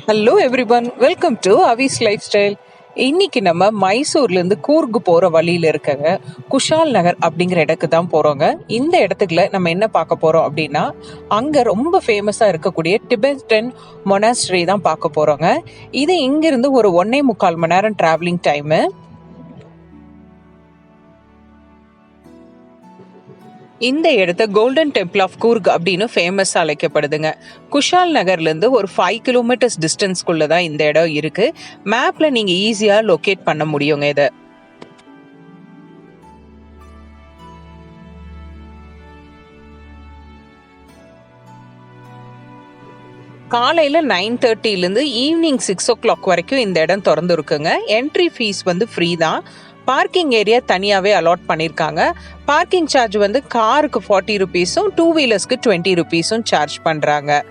Hello everyone, welcome to Avis life style. இன்னைக்கு நம்ம மைசூர்லேருந்து கூர்கு போகிற வழியில் இருக்கங்க குஷால் நகர் அப்படிங்கிற இடத்துக்கு தான் போகிறோங்க. இந்த இடத்துக்குள்ள நம்ம என்ன பார்க்க போகிறோம் அப்படின்னா, அங்கே ரொம்ப ஃபேமஸாக இருக்கக்கூடிய டிபெட்டன் மொனாஸ்ட்ரி தான் பார்க்க போகிறோங்க. இது இங்கிருந்து ஒரு 1.25 மணி நேரம் ட்ராவலிங் டைமு. இந்த இடத்த கோல்டன் டெம்பிள் ஆஃப் கூர்க் அப்படின்னு ஃபேமஸ் அழைக்கப்படுதுங்க. குஷால் நகர்லேருந்து ஒரு 5 கிலோமீட்டர்ஸ் டிஸ்டன்ஸ்குள்ள தான் இந்த இடம் இருக்கு. மேப்ல நீங்க ஈஸியா லொக்கேட் பண்ண முடியுங்க இதை. காலையில் 9:30லேருந்து ஈவினிங் 6 o'clock வரைக்கும் இந்த இடம் திறந்து இருக்குங்க. என்ட்ரி ஃபீஸ் வந்து ஃப்ரீ தான். பார்க்கிங் ஏரியா தனியாகவே அலாட் பண்ணியிருக்காங்க. பார்க்கிங் சார்ஜ் வந்து காருக்கு 40 ருபீஸும் 2 வீலர்ஸ்க்கு 20 ருபீஸும் சார்ஜ் பண்ணுறாங்க.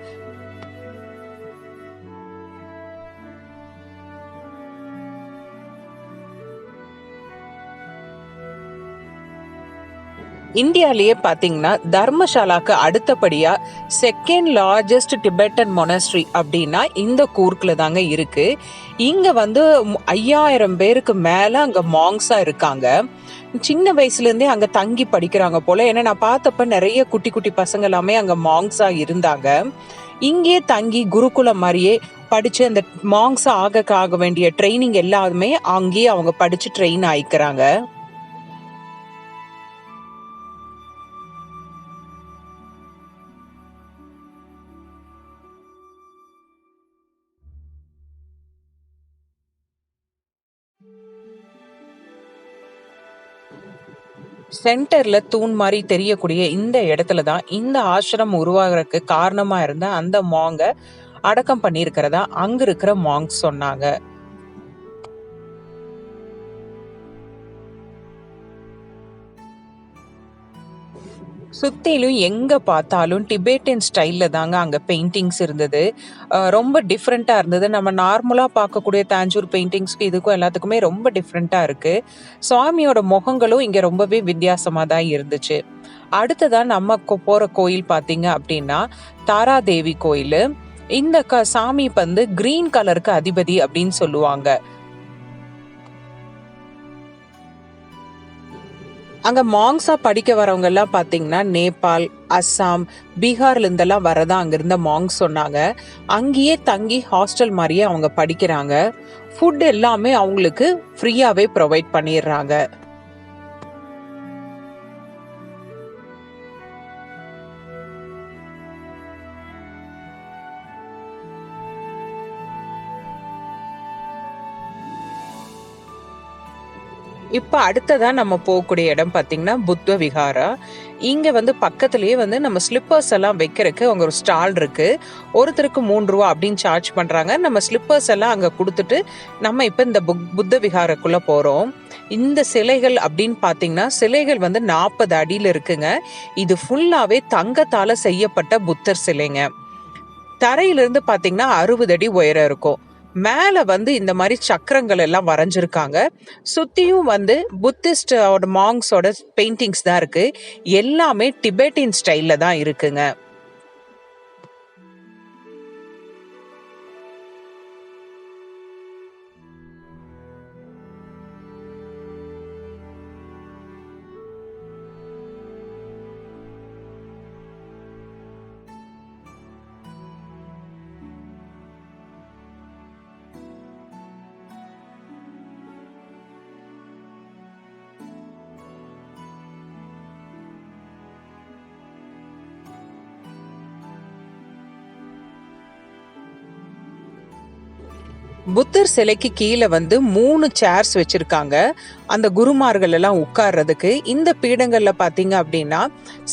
இந்தியாலேயே பார்த்தீங்கன்னா தர்மசாலாக்கு அடுத்தபடியா செகண்ட் லார்ஜஸ்ட் டிபெட்டன் மொனாஸ்ட்ரி அப்படின்னா இந்த கூர்க்ல தாங்க இருக்கு. இங்க வந்து 5000 பேருக்கு மேல அங்க மாங்ஸா இருக்காங்க. சின்ன வயசுல இருந்தே அங்க தங்கி படிக்கிறாங்க போல. ஏன்னா நான் பார்த்தப்ப நிறைய குட்டி குட்டி பசங்க எல்லாமே அங்க மாங்ஸா இருந்தாங்க. இங்கே தங்கி குருகுலம் மாதிரியே படிச்சு அந்த மாங்ஸா ஆக வேண்டிய ட்ரைனிங் எல்லாமே அங்கேயே அவங்க படிச்சு ட்ரெயின் ஆயிக்கிறாங்க. சென்டர்ல தூண் மாதிரி தெரியக்கூடிய இந்த இடத்துல தான் இந்த ஆசிரமம் உருவாகிறதுக்கு காரணமா இருந்த அந்த மாங்க அடக்கம் பண்ணியிருக்கிறதா அங்க இருக்கிற மாங்ஸ் சொன்னாங்க. சுத்திலும் எங்க பார்த்தாலும் டிபேட்டியன் ஸ்டைல்ல தாங்க அங்க பெயிண்டிங்ஸ் இருந்தது. ரொம்ப டிஃப்ரெண்டா இருந்தது. நம்ம நார்மலா பார்க்கக்கூடிய தாஞ்சூர் பெயிண்டிங்ஸ்க்கு இதுக்கும் எல்லாத்துக்குமே ரொம்ப டிஃப்ரெண்டா இருக்கு. சுவாமியோட முகங்களும் இங்க ரொம்பவே வித்தியாசமா தான் இருந்துச்சு. அடுத்ததா நம்ம போற கோயில் பாத்தீங்க அப்படின்னா தாராதேவி கோயில். இந்த சாமி வந்து கிரீன் கலருக்கு அதிபதி அப்படின்னு சொல்லுவாங்க. அங்க மாங்ஸா படிக்க வரவங்க எல்லாம் பாத்தீங்கன்னா நேபாள், அஸ்ஸாம், பீகார்ல இருந்தெல்லாம் வரதா அங்க இருந்த மாங்ஸ் சொன்னாங்க. அங்கேயே தங்கி ஹாஸ்டல் மாதிரியே அவங்க படிக்கிறாங்க. ஃபுட் எல்லாமே அவங்களுக்கு ஃப்ரீயாவே ப்ரொவைட் பண்ணிடுறாங்க. இப்போ அடுத்ததா நம்ம போகக்கூடிய இடம் பார்த்தீங்கன்னா புத்த விஹாரா. இங்க வந்து பக்கத்துலயே வந்து நம்ம ஸ்லிப்பர்ஸ் எல்லாம் வைக்கிறதுக்கு அங்க ஒரு ஸ்டால் இருக்கு. ஒருத்தருக்கு 3 ரூபா அப்படின்னு சார்ஜ் பண்றாங்க. நம்ம ஸ்லிப்பர்ஸ் எல்லாம் அங்க கொடுத்துட்டு நம்ம இப்ப இந்த புத்த விஹாரக்குள்ள போறோம். இந்த சிலைகள் அப்படின்னு பாத்தீங்கன்னா சிலைகள் வந்து 40 அடியில இருக்குங்க. இது ஃபுல்லாவே தங்கத்தால செய்யப்பட்ட புத்தர் சிலைங்க. தரையிலிருந்து பாத்தீங்கன்னா 60 அடி உயரம் இருக்கும். மேல வந்து இந்த மாதிரி சக்கரங்கள் எல்லாம் வரைஞ்சிருக்காங்க. சுத்தியும் வந்து புத்திஸ்டோட மாங்ஸோட பெயிண்டிங்ஸ் தான் இருக்கு. எல்லாமே டிபெட்டின் ஸ்டைல்ல தான் இருக்குங்க. புத்தர் சிலைக்கு கீழே வந்து 3 சேர்ஸ் வச்சிருக்காங்க அந்த குருமார்கள் எல்லாம் உட்கார்றதுக்கு. இந்த பீடங்கள்ல பாத்தீங்க அப்படின்னா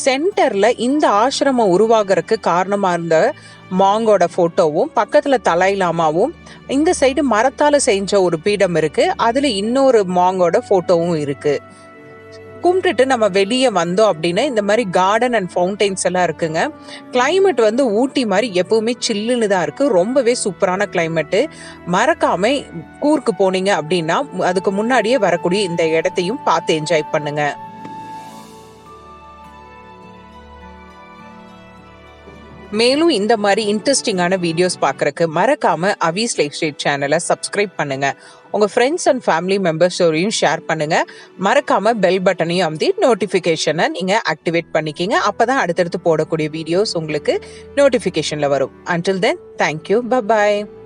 சென்டர்ல இந்த ஆசிரமம் உருவாகிறதுக்கு காரணமா இருந்த மாங்கோட போட்டோவும், பக்கத்துல தலாய்லாமாவும், இந்த சைடு மரத்தால செஞ்ச ஒரு பீடம் இருக்கு. அதுல இன்னொரு மாங்கோட போட்டோவும் இருக்கு. கும்பிட்டுட்டு நம்ம வெளியே வந்தோம் அப்படின்னா இந்த மாதிரி கார்டன் அண்ட் ஃபவுண்டைன்ஸ் எல்லாம் இருக்குங்க. கிளைமேட் வந்து ஊட்டி மாதிரி எப்பவுமே சில்லுன்னு தான் இருக்கு. ரொம்பவே சூப்பரான கிளைமேட்டு. மறக்காம கூர்க்கு போனீங்க அப்படின்னா அதுக்கு முன்னாடியே வரக்கூடிய இந்த இடத்தையும் பார்த்து என்ஜாய் பண்ணுங்க. மேலும் இந்த மாதிரி இன்ட்ரெஸ்டிங்கான வீடியோஸ் பார்க்கறக்கு மறக்காம அவிஸ் லைஃப் ஸ்டைல் சேனலை சப்ஸ்கிரைப் பண்ணுங்க. உங்க ஃப்ரெண்ட்ஸ் அண்ட் ஃபேமிலி மெம்பர்ஸோடையும் ஷேர் பண்ணுங்க. மறக்காம பெல் பட்டனையும் அமுத்தி நோட்டிஃபிகேஷனை நீங்க ஆக்டிவேட் பண்ணிக்கிங்க. அப்பதான் அடுத்தடுத்து போடக்கூடிய வீடியோஸ் உங்களுக்கு நோட்டிஃபிகேஷன்ல வரும். Until then, thank you. Bye bye.